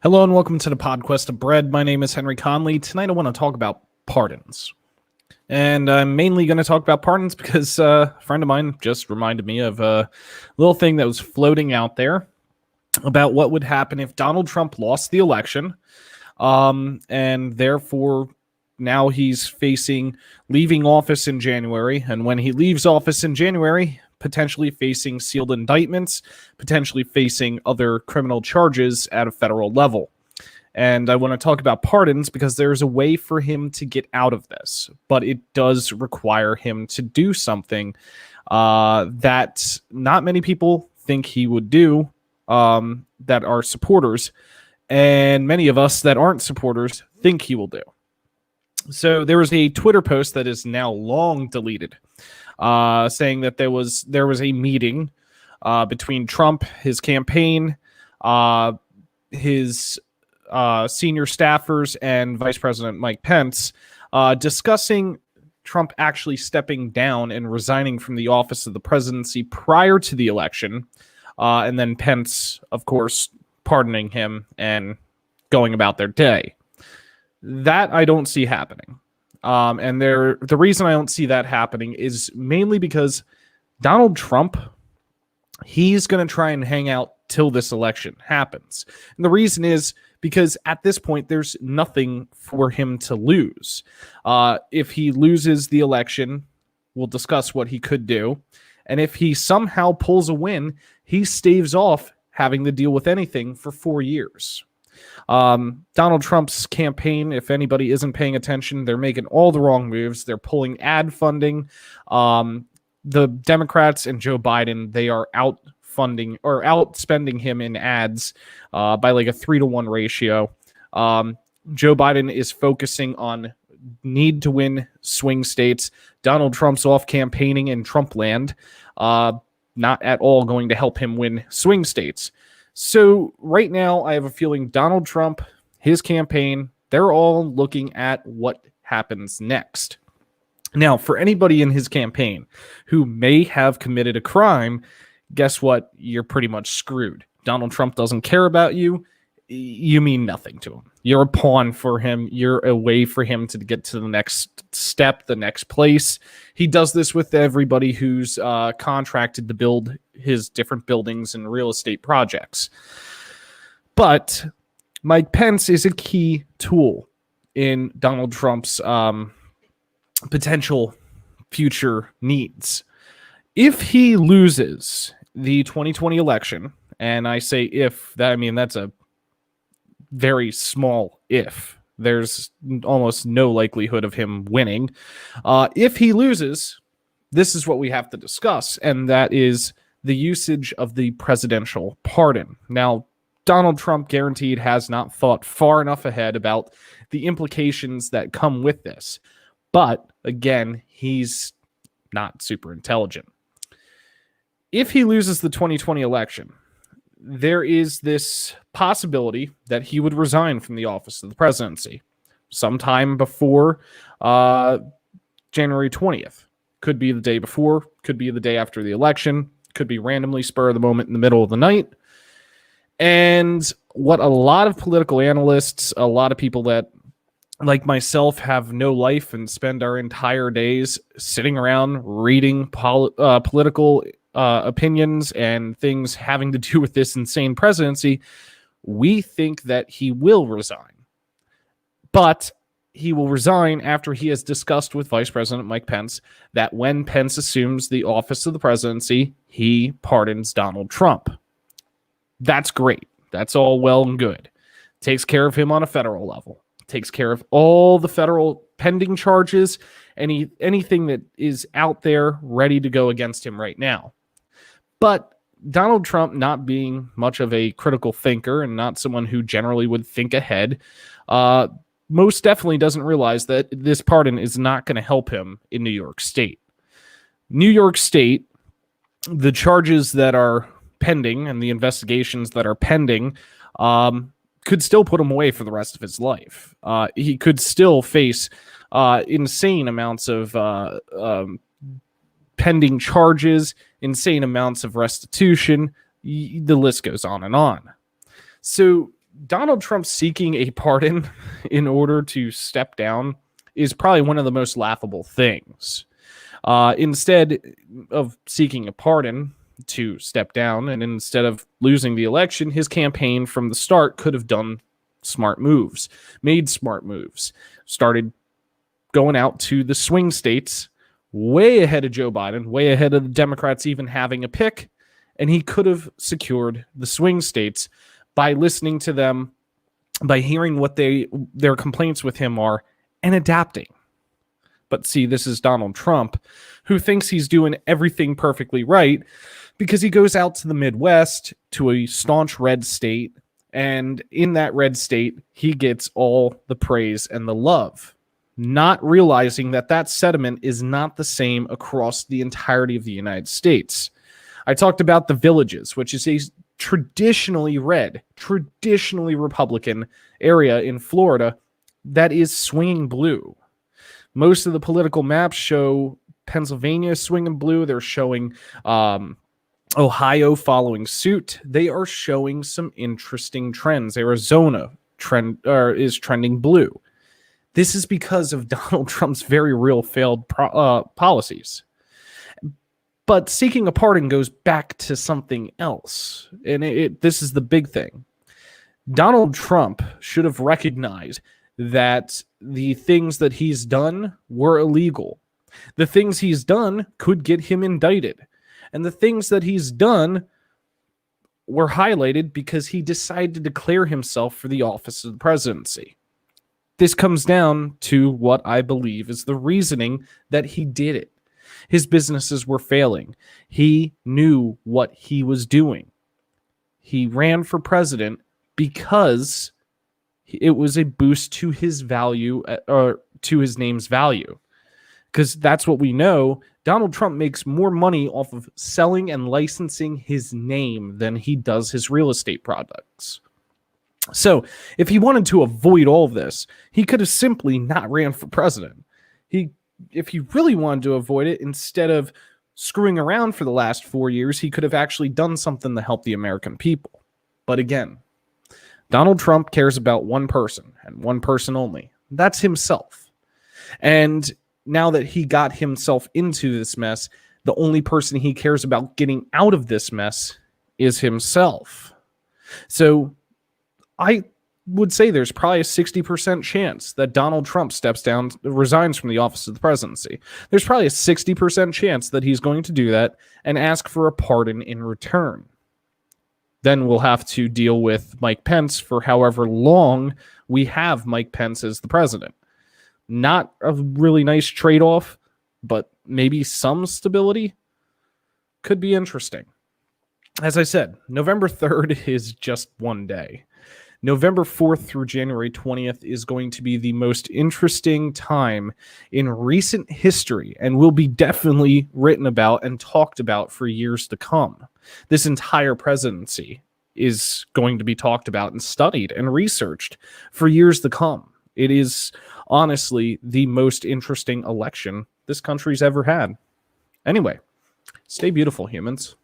Hello and welcome to the Podquest of Bread. My name is Henry Conley. Tonight I want to talk about pardons. And I'm mainly going to talk about pardons because a friend of mine just reminded me of a little thing that was floating out there about what would happen if Donald Trump lost the election. And therefore, now he's facing leaving office in January. And when he leaves office in January, potentially facing sealed indictments, potentially facing other criminal charges at a federal level. And I want to talk about pardons because there's a way for him to get out of this, but it does require him to do something that not many people think he would do, that are supporters, and many of us that aren't supporters think he will do. So there was a Twitter post that is now long deleted, saying that there was a meeting between Trump, his campaign, his senior staffers, and Vice President Mike Pence, discussing Trump actually stepping down and resigning from the office of the presidency prior to the election, and then Pence, of course, pardoning him and going about their day. That I don't see happening. And the reason I don't see that happening is mainly because Donald Trump, he's going to try and hang out till this election happens. And the reason is because at this point, there's nothing for him to lose. If he loses the election, we'll discuss what he could do. And if he somehow pulls a win, he staves off having to deal with anything for 4 years. Donald Trump's campaign, if anybody isn't paying attention, they're making all the wrong moves. They're pulling ad funding. The Democrats and Joe Biden, they are outfunding or outspending him in ads by like a 3-to-1 ratio. Joe Biden is focusing on need to win swing states. Donald Trump's off campaigning in Trump land, not at all going to help him win swing states. So right now, I have a feeling Donald Trump, his campaign, they're all looking at what happens next. Now, for anybody in his campaign who may have committed a crime, guess what? You're pretty much screwed. Donald Trump doesn't care about you. You mean nothing to him. You're a pawn for him. You're a way for him to get to the next step, the next place. He does this with everybody who's contracted to build his different buildings and real estate projects. But Mike Pence is a key tool in Donald Trump's potential future needs. If he loses the 2020 election, and I say if, that I mean that's a very small if. There's almost no likelihood of him winning. If he loses, this is what we have to discuss, and that is the usage of the presidential pardon. Now, Donald Trump guaranteed has not thought far enough ahead about the implications that come with this. But, again, he's not super intelligent. If he loses the 2020 election, there is this possibility that he would resign from the office of the presidency sometime before January 20th. Could be the day before, could be the day after the election, could be randomly spur of the moment in the middle of the night. And what a lot of political analysts, a lot of people that, like myself, have no life and spend our entire days sitting around reading political opinions and things having to do with this insane presidency, we think that he will resign. But he will resign after he has discussed with Vice President Mike Pence that when Pence assumes the office of the presidency, he pardons Donald Trump. That's great. That's all well and good. Takes care of him on a federal level. Takes care of all the federal pending charges, anything that is out there ready to go against him right now. But Donald Trump, not being much of a critical thinker and not someone who generally would think ahead, most definitely doesn't realize that this pardon is not going to help him in New York State. New York State, the charges that are pending and the investigations that are pending could still put him away for the rest of his life. He could still face insane amounts of pending charges, insane amounts of restitution. The list goes on and on. So Donald Trump seeking a pardon in order to step down is probably one of the most laughable things. Instead of seeking a pardon to step down, and instead of losing the election, his campaign from the start could have done smart moves, made smart moves, started going out to the swing states way ahead of Joe Biden, way ahead of the Democrats even having a pick, and he could have secured the swing states by listening to them, by hearing what their complaints with him are, and adapting. But see, this is Donald Trump, who thinks he's doing everything perfectly right because he goes out to the Midwest, to a staunch red state, and in that red state, he gets all the praise and the love, not realizing that that sentiment is not the same across the entirety of the United States. I talked about the Villages, which is a traditionally red, traditionally Republican area in Florida that is swinging blue. Most of the political maps show Pennsylvania swinging blue. They're showing Ohio following suit. They are showing some interesting trends. Arizona is trending blue. This is because of Donald Trump's very real failed policies. But seeking a pardon goes back to something else. And this is the big thing. Donald Trump should have recognized that the things that he's done were illegal. The things he's done could get him indicted. And the things that he's done were highlighted because he decided to declare himself for the office of the presidency. This comes down to what I believe is the reasoning that he did it. His businesses were failing. He knew what he was doing. He ran for president because it was a boost to his value, or to his name's value. Because that's what we know. Donald Trump makes more money off of selling and licensing his name than he does his real estate products. So if he wanted to avoid all of this, he could have simply not ran for president. If he really wanted to avoid it, instead of screwing around for the last 4 years, he could have actually done something to help the American people. But again, Donald Trump cares about one person and one person only. That's himself. And now that he got himself into this mess, the only person he cares about getting out of this mess is himself. So I would say there's probably a 60% chance that Donald Trump steps down, resigns from the office of the presidency. There's probably a 60% chance that he's going to do that and ask for a pardon in return. Then we'll have to deal with Mike Pence for however long we have Mike Pence as the president. Not a really nice trade-off, but maybe some stability could be interesting. As I said, November 3rd is just one day. November 4th through January 20th is going to be the most interesting time in recent history and will be definitely written about and talked about for years to come. This entire presidency is going to be talked about and studied and researched for years to come. It is honestly the most interesting election this country's ever had. Anyway, stay beautiful, humans.